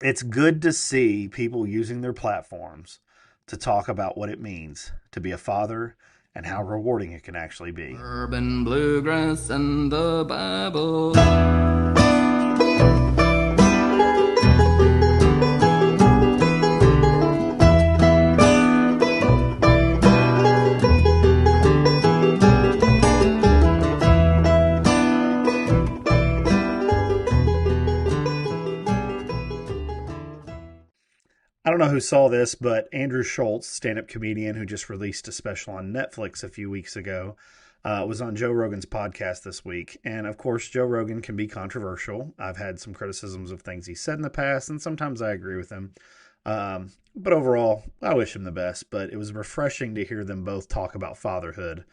It's good to see people using their platforms to talk about what it means to be a father and how rewarding it can actually be. Urban bluegrass and the Bible. I don't know who saw this, but Andrew Schulz, stand-up comedian who just released a special on Netflix a few weeks ago, was on Joe Rogan's podcast this week. And of course, Joe Rogan can be controversial. I've had some criticisms of things he said in the past, and sometimes I agree with him. But overall, I wish him the best. But it was refreshing to hear them both talk about fatherhood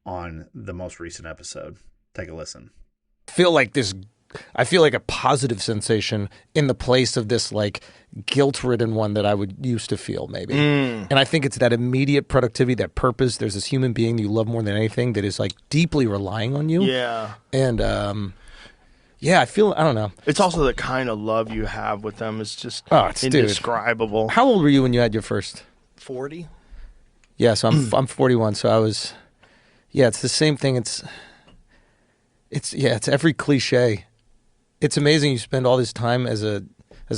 on the most recent episode. Take a listen. I feel like a positive sensation in the place of this like guilt-ridden one that I would used to feel maybe. And I think it's that immediate productivity, that purpose. There's this human being you love more than anything that is like deeply relying on you. Yeah. And I don't know. It's also the kind of love you have with them is just Dude. indescribable. How old were you when you had your first? 40? Yeah, so I'm 41, so I was it's the same thing. It's every cliche. It's amazing you spend all this time as a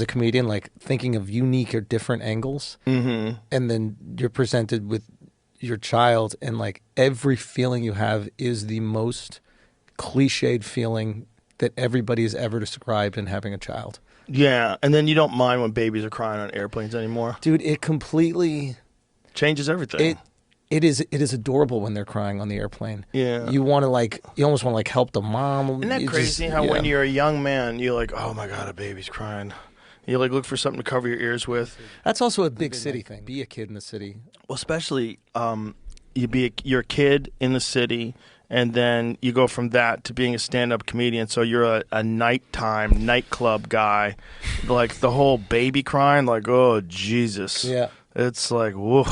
comedian, like thinking of unique or different angles, and then you're presented with your child, and like every feeling you have is the most cliched feeling that everybody has ever described in having a child. Yeah, and then you don't mind when babies are crying on airplanes anymore. Dude, it completely changes everything. It is adorable when they're crying on the airplane. Yeah. You almost want to like help the mom. Isn't that crazy how when you're a young man, you're like, oh my God, a baby's crying. You like look for something to cover your ears with. That's also a big city thing. Be a kid in the city. Well, especially you're a kid in the city, and then you go from that to being a stand-up comedian. So you're a nighttime nightclub guy. Like the whole baby crying, like, oh Jesus. Yeah. It's like, whoa,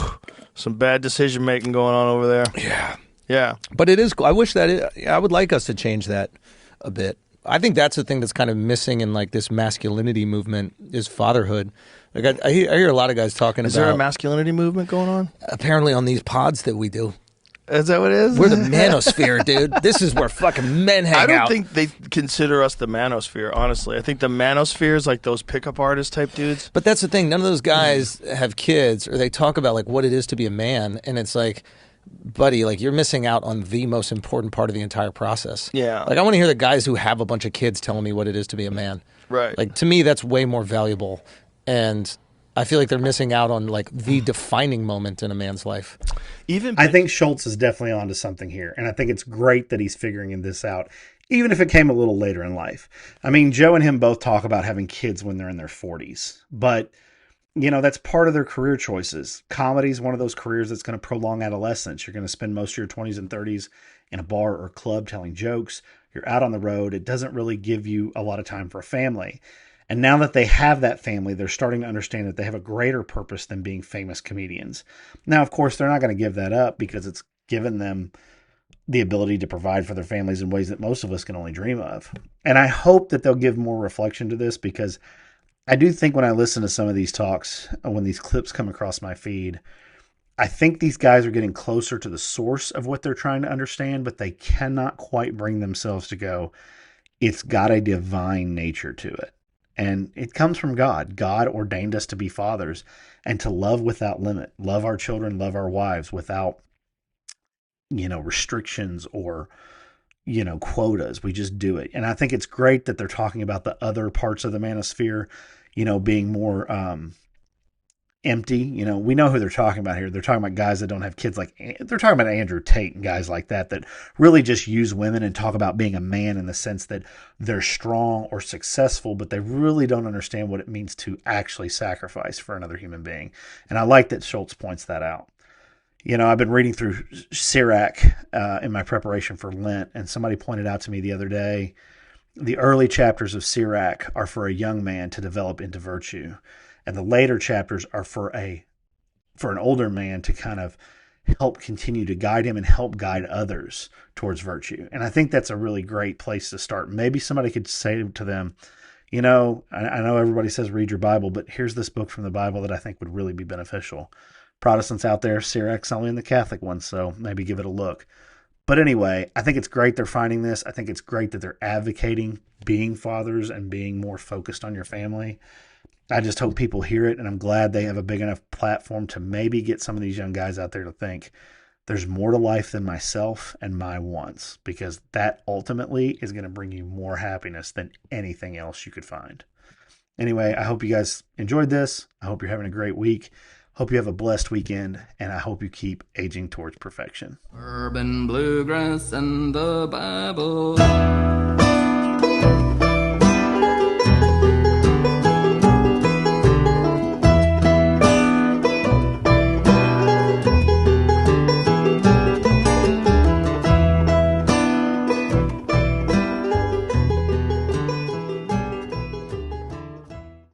some bad decision making going on over there. Yeah. Yeah. But it is, I wish that, I would like us to change that a bit. I think that's the thing that's kind of missing in like this masculinity movement is fatherhood. Like I hear a lot of guys talking about. Is there a masculinity movement going on? Apparently on these pods that we do. Is that what it is? We're the manosphere, dude. This is where fucking men hang out. I don't think they consider us the manosphere, honestly. I think the manosphere is like those pickup artist type dudes. But that's the thing. None of those guys have kids, or they talk about like what it is to be a man, and it's like, buddy, like you're missing out on the most important part of the entire process. Yeah. Like I want to hear the guys who have a bunch of kids telling me what it is to be a man. Right. Like to me, that's way more valuable, and I feel like they're missing out on like the defining moment in a man's life. I think Schultz is definitely onto something here, and I think it's great that he's figuring this out, even if it came a little later in life. I mean, Joe and him both talk about having kids when they're in their 40s, but that's part of their career choices. Comedy is one of those careers that's going to prolong adolescence. You're going to spend most of your 20s and 30s in a bar or club telling jokes. You're out on the road. It doesn't really give you a lot of time for a family. And now that they have that family, they're starting to understand that they have a greater purpose than being famous comedians. Now, of course, they're not going to give that up because it's given them the ability to provide for their families in ways that most of us can only dream of. And I hope that they'll give more reflection to this, because I do think when I listen to some of these talks, when these clips come across my feed, I think these guys are getting closer to the source of what they're trying to understand, but they cannot quite bring themselves to go, it's got a divine nature to it. And it comes from God. God ordained us to be fathers and to love without limit, love our children, love our wives without, restrictions or, quotas. We just do it. And I think it's great that they're talking about the other parts of the manosphere, being more empty. We know who they're talking about here. They're talking about guys that don't have kids. They're talking about Andrew Tate and guys like that really just use women and talk about being a man in the sense that they're strong or successful, but they really don't understand what it means to actually sacrifice for another human being. And I like that Schultz points that out. I've been reading through Sirach in my preparation for Lent, and somebody pointed out to me the other day, the early chapters of Sirach are for a young man to develop into virtue. And the later chapters are for an older man to kind of help continue to guide him and help guide others towards virtue. And I think that's a really great place to start. Maybe somebody could say to them, I know everybody says read your Bible, but here's this book from the Bible that I think would really be beneficial. Protestants out there, Syriac's only in the Catholic one, so maybe give it a look. But anyway, I think it's great they're finding this. I think it's great that they're advocating being fathers and being more focused on your family. I just hope people hear it, and I'm glad they have a big enough platform to maybe get some of these young guys out there to think there's more to life than myself and my wants, because that ultimately is going to bring you more happiness than anything else you could find. Anyway, I hope you guys enjoyed this. I hope you're having a great week. Hope you have a blessed weekend, and I hope you keep aging towards perfection. Urban bluegrass and the Bible.